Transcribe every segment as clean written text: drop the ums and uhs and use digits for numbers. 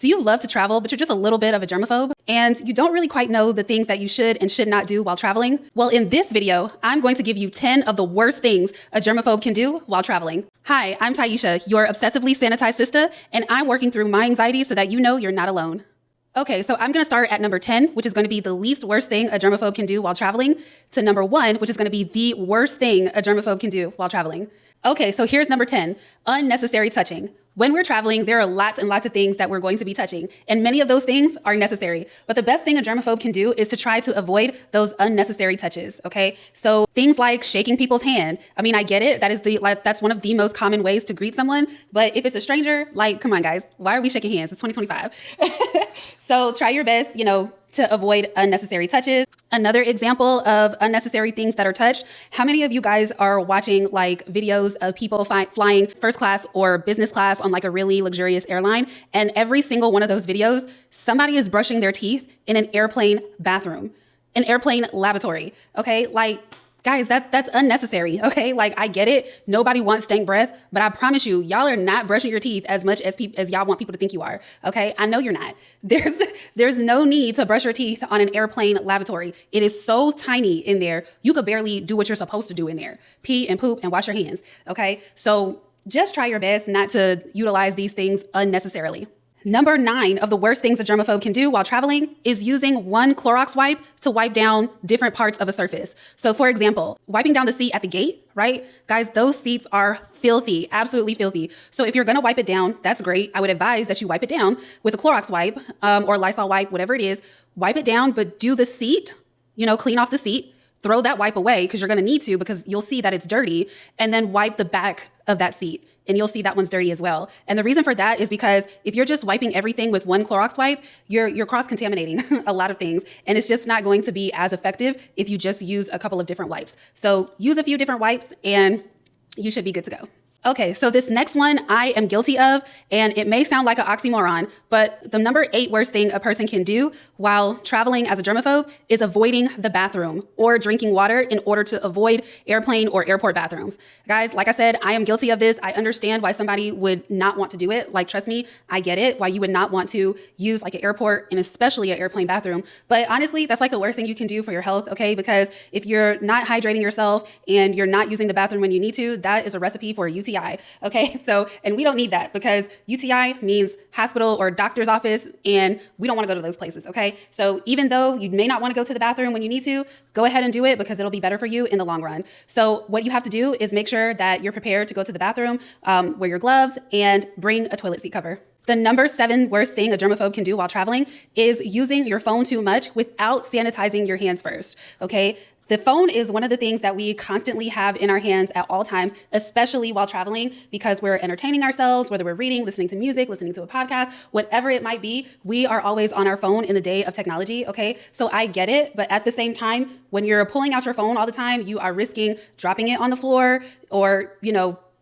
Do you love to travel, but you're just a little bit of a germaphobe? And you don't really quite know the things that you should and should not do while traveling? Well, in this video, I'm going to give you 10 of the worst things a germaphobe can do while traveling. Hi, I'm Taisha, your obsessively sanitized Sista, and I'm working through my anxiety so that you know you're not alone. Okay, so I'm gonna start at number 10, which is gonna be the least worst thing a germaphobe can do while traveling, to number 1, which is gonna be the worst thing a germaphobe can do while traveling. Okay, so here's number 10, unnecessary touching. When we're traveling, there are lots and lots of things that we're going to be touching, and many of those things are necessary. But the best thing a germaphobe can do is to try to avoid those unnecessary touches, okay? So things like shaking people's hand. I mean, I get it, that's one of the most common ways to greet someone, but if it's a stranger, like, come on guys, why are we shaking hands? It's 2025. So try your best, to avoid unnecessary touches. Another example of unnecessary things that are touched, how many of you guys are watching like videos of people flying first class or business class on like a really luxurious airline, and every single one of those videos, somebody is brushing their teeth in an airplane bathroom, an airplane lavatory, okay? Like, guys, that's unnecessary, okay? Like, I get it. Nobody wants stank breath, but I promise you, y'all are not brushing your teeth as much as y'all want people to think you are, okay? I know you're not. There's no need to brush your teeth on an airplane lavatory. It is so tiny in there. You could barely do what you're supposed to do in there. Pee and poop and wash your hands, okay? So just try your best not to utilize these things unnecessarily. Number 9 of the worst things a germaphobe can do while traveling is using one Clorox wipe to wipe down different parts of a surface. So for example, wiping down the seat at the gate, right? Guys, those seats are filthy, absolutely filthy. So if you're gonna wipe it down, that's great. I would advise that you wipe it down with a Clorox wipe or Lysol wipe, whatever it is, wipe it down, but do the seat, clean off the seat, throw that wipe away because you're gonna need to because you'll see that it's dirty, and then wipe the back of that seat. And you'll see that one's dirty as well. And the reason for that is because if you're just wiping everything with one Clorox wipe, you're cross-contaminating a lot of things. And it's just not going to be as effective if you just use a couple of different wipes. So use a few different wipes and you should be good to go. Okay, so this next one I am guilty of, and it may sound like an oxymoron, but the number 8 worst thing a person can do while traveling as a germaphobe is avoiding the bathroom or drinking water in order to avoid airplane or airport bathrooms. Guys, like I said, I am guilty of this. I understand why somebody would not want to do it. Like, trust me, I get it, why you would not want to use like an airport and especially an airplane bathroom. But honestly, that's like the worst thing you can do for your health, okay? Because if you're not hydrating yourself and you're not using the bathroom when you need to, that is a recipe for a UTI. Okay, so, and we don't need that because UTI means hospital or doctor's office, and we don't want to go to those places, okay? So even though you may not want to go to the bathroom when you need to, go ahead and do it because it'll be better for you in the long run. So what you have to do is make sure that you're prepared to go to the bathroom, wear your gloves, and bring a toilet seat cover. The number 7 worst thing a germaphobe can do while traveling is using your phone too much without sanitizing your hands first, okay? The phone is one of the things that we constantly have in our hands at all times, especially while traveling, because we're entertaining ourselves, whether we're reading, listening to music, listening to a podcast, whatever it might be, we are always on our phone in the day of technology, okay? So I get it, but at the same time, when you're pulling out your phone all the time, you are risking dropping it on the floor or,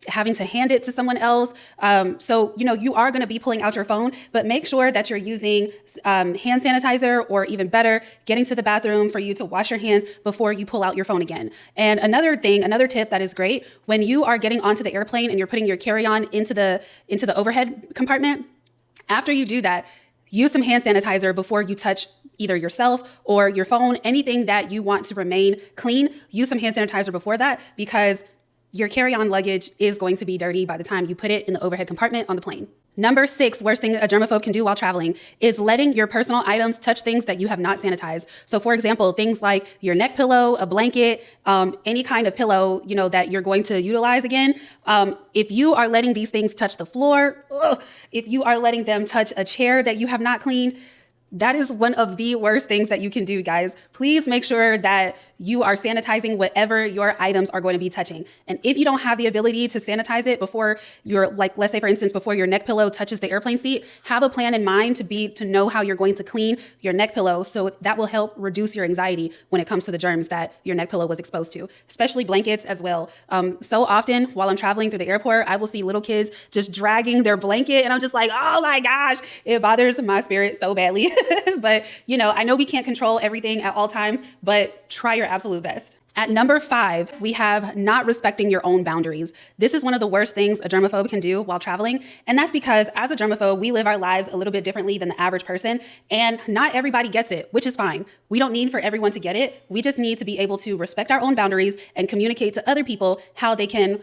having to hand it to someone else. So, you are gonna be pulling out your phone, but make sure that you're using hand sanitizer, or even better, getting to the bathroom for you to wash your hands before you pull out your phone again. And another tip that is great, when you are getting onto the airplane and you're putting your carry-on into the overhead compartment, after you do that, use some hand sanitizer before you touch either yourself or your phone, anything that you want to remain clean. Use some hand sanitizer before that because your carry-on luggage is going to be dirty by the time you put it in the overhead compartment on the plane. Number 6 worst thing a germaphobe can do while traveling is letting your personal items touch things that you have not sanitized. So for example, things like your neck pillow, a blanket, any kind of pillow, that you're going to utilize again. If you are letting these things touch the floor, if you are letting them touch a chair that you have not cleaned, that is one of the worst things that you can do, guys. Please make sure that you are sanitizing whatever your items are going to be touching. And if you don't have the ability to sanitize it before let's say for instance, before your neck pillow touches the airplane seat, have a plan in mind to know how you're going to clean your neck pillow. So that will help reduce your anxiety when it comes to the germs that your neck pillow was exposed to, especially blankets as well. So often while I'm traveling through the airport, I will see little kids just dragging their blanket and I'm just like, oh my gosh, it bothers my spirit so badly. But I know we can't control everything at all times, but try your absolute best. At number 5, we have not respecting your own boundaries. This is one of the worst things a germaphobe can do while traveling. And that's because as a germaphobe, we live our lives a little bit differently than the average person. And not everybody gets it, which is fine. We don't need for everyone to get it. We just need to be able to respect our own boundaries and communicate to other people how they can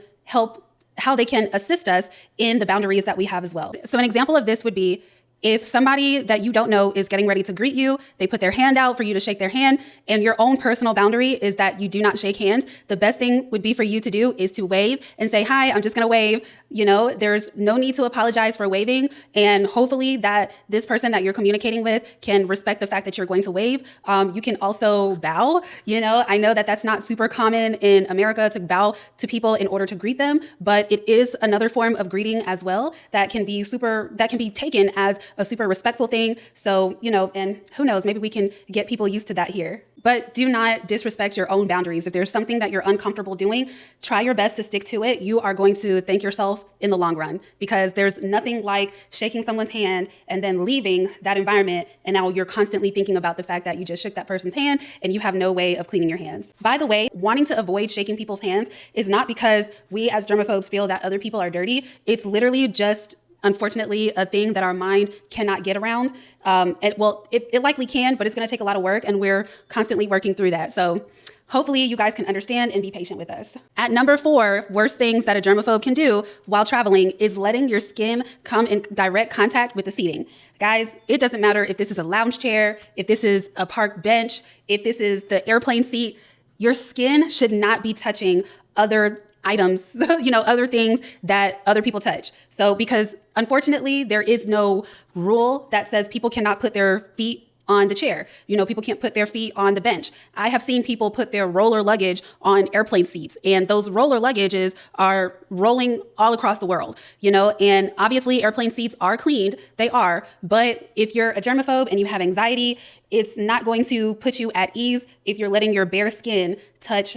assist us in the boundaries that we have as well. So an example of this would be if somebody that you don't know is getting ready to greet you, they put their hand out for you to shake their hand, and your own personal boundary is that you do not shake hands, the best thing would be for you to do is to wave and say, hi, I'm just gonna wave. You know, there's no need to apologize for waving, and hopefully that this person that you're communicating with can respect the fact that you're going to wave. You can also bow. You know, I know that that's not super common in America to bow to people in order to greet them, but it is another form of greeting as well that can be taken as a super respectful thing. So, you know, and who knows, maybe we can get people used to that here. But do not disrespect your own boundaries. If there's something that you're uncomfortable doing, try your best to stick to it. You are going to thank yourself in the long run, because there's nothing like shaking someone's hand and then leaving that environment. And now you're constantly thinking about the fact that you just shook that person's hand and you have no way of cleaning your hands. By the way, wanting to avoid shaking people's hands is not because we as germaphobes feel that other people are dirty. It's literally just unfortunately a thing that our mind cannot get around. It likely can, but it's going to take a lot of work, and we're constantly working through that. So hopefully you guys can understand and be patient with us. At number 4, worst things that a germaphobe can do while traveling is letting your skin come in direct contact with the seating. Guys, it doesn't matter if this is a lounge chair, if this is a park bench, if this is the airplane seat, your skin should not be touching other items, you know, other things that other people touch. So because unfortunately there is no rule that says people cannot put their feet on the chair. You know, people can't put their feet on the bench. I have seen people put their roller luggage on airplane seats, and those roller luggages are rolling all across the world, you know, and obviously airplane seats are cleaned, they are, but if you're a germaphobe and you have anxiety, it's not going to put you at ease if you're letting your bare skin touch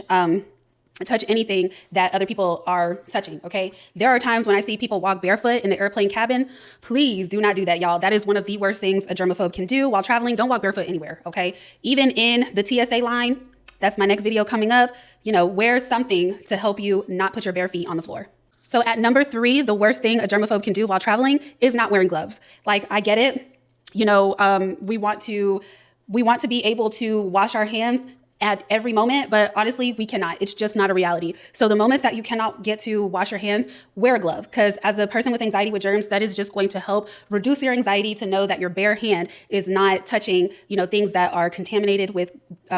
anything that other people are touching, okay? There are times when I see people walk barefoot in the airplane cabin. Please do not do that, y'all. That is one of the worst things a germaphobe can do while traveling. Don't walk barefoot anywhere, okay? Even in the TSA line, that's my next video coming up, you know, wear something to help you not put your bare feet on the floor. So at number 3, the worst thing a germaphobe can do while traveling is not wearing gloves. Like, I get it. You know, we want to be able to wash our hands at every moment, but honestly, we cannot. It's just not a reality. So the moments that you cannot get to wash your hands, wear a glove, because as a person with anxiety with germs, that is just going to help reduce your anxiety to know that your bare hand is not touching, you know, things that are contaminated with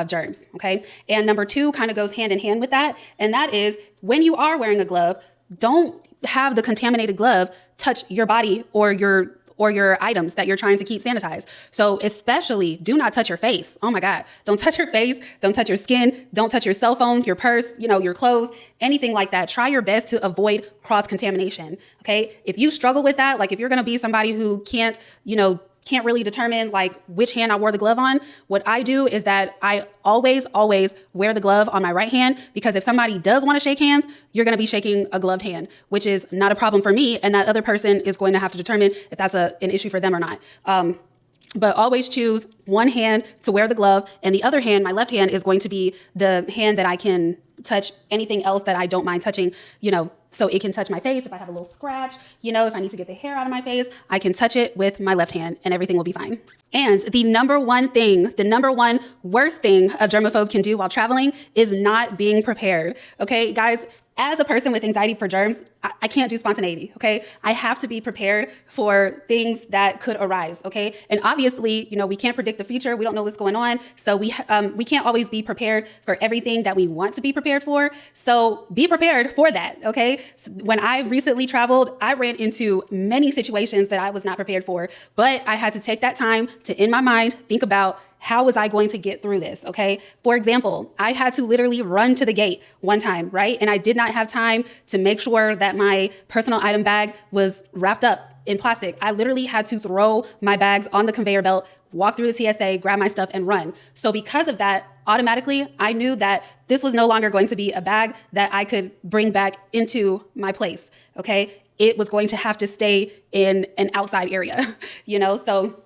germs, okay? And number 2 kind of goes hand in hand with that, and that is when you are wearing a glove, don't have the contaminated glove touch your body or your items that you're trying to keep sanitized. So especially do not touch your face. Oh my God. Don't touch your face. Don't touch your skin. Don't touch your cell phone, your purse, you know, your clothes, anything like that. Try your best to avoid cross-contamination. Okay. If you struggle with that, like if you're going to be somebody who can't really determine like which hand I wore the glove on, what I do is that I always wear the glove on my right hand, because if somebody does want to shake hands, you're going to be shaking a gloved hand, which is not a problem for me. And that other person is going to have to determine if that's an issue for them or not. But always choose one hand to wear the glove, and the other hand, my left hand, is going to be the hand that I can touch anything else that I don't mind touching, you know, so it can touch my face. If I have a little scratch, you know, if I need to get the hair out of my face, I can touch it with my left hand and everything will be fine. And the number one worst thing a germaphobe can do while traveling is not being prepared. Okay, guys, as a person with anxiety for germs, I can't do spontaneity, okay? I have to be prepared for things that could arise, okay? And obviously, you know, we can't predict the future. We don't know what's going on. So we can't always be prepared for everything that we want to be prepared for. So be prepared for that, okay? When I recently traveled, I ran into many situations that I was not prepared for, but I had to take that time to, in my mind, think about how was I going to get through this, okay? For example, I had to literally run to the gate one time, right? And I did not have time to make sure that my personal item bag was wrapped up in plastic. I literally had to throw my bags on the conveyor belt, walk through the TSA, grab my stuff, and run. So because of that, automatically, I knew that this was no longer going to be a bag that I could bring back into my place, okay? It was going to have to stay in an outside area, you know? So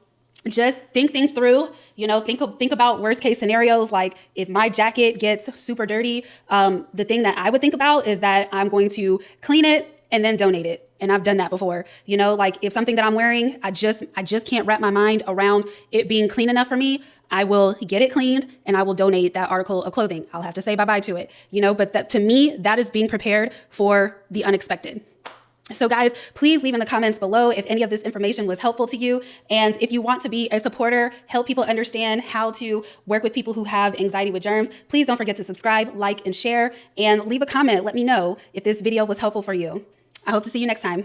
just think things through, think about worst case scenarios. Like if my jacket gets super dirty, the thing that I would think about is that I'm going to clean it and then donate it. And I've done that before. Like if something that I'm wearing, I just can't wrap my mind around it being clean enough for me, I will get it cleaned and I will donate that article of clothing. I'll have to say bye-bye to it, but that, to me, that is being prepared for the unexpected. So guys, please leave in the comments below if any of this information was helpful to you. And if you want to be a supporter, help people understand how to work with people who have anxiety with germs, please don't forget to subscribe, like, and share, and leave a comment. Let me know if this video was helpful for you. I hope to see you next time.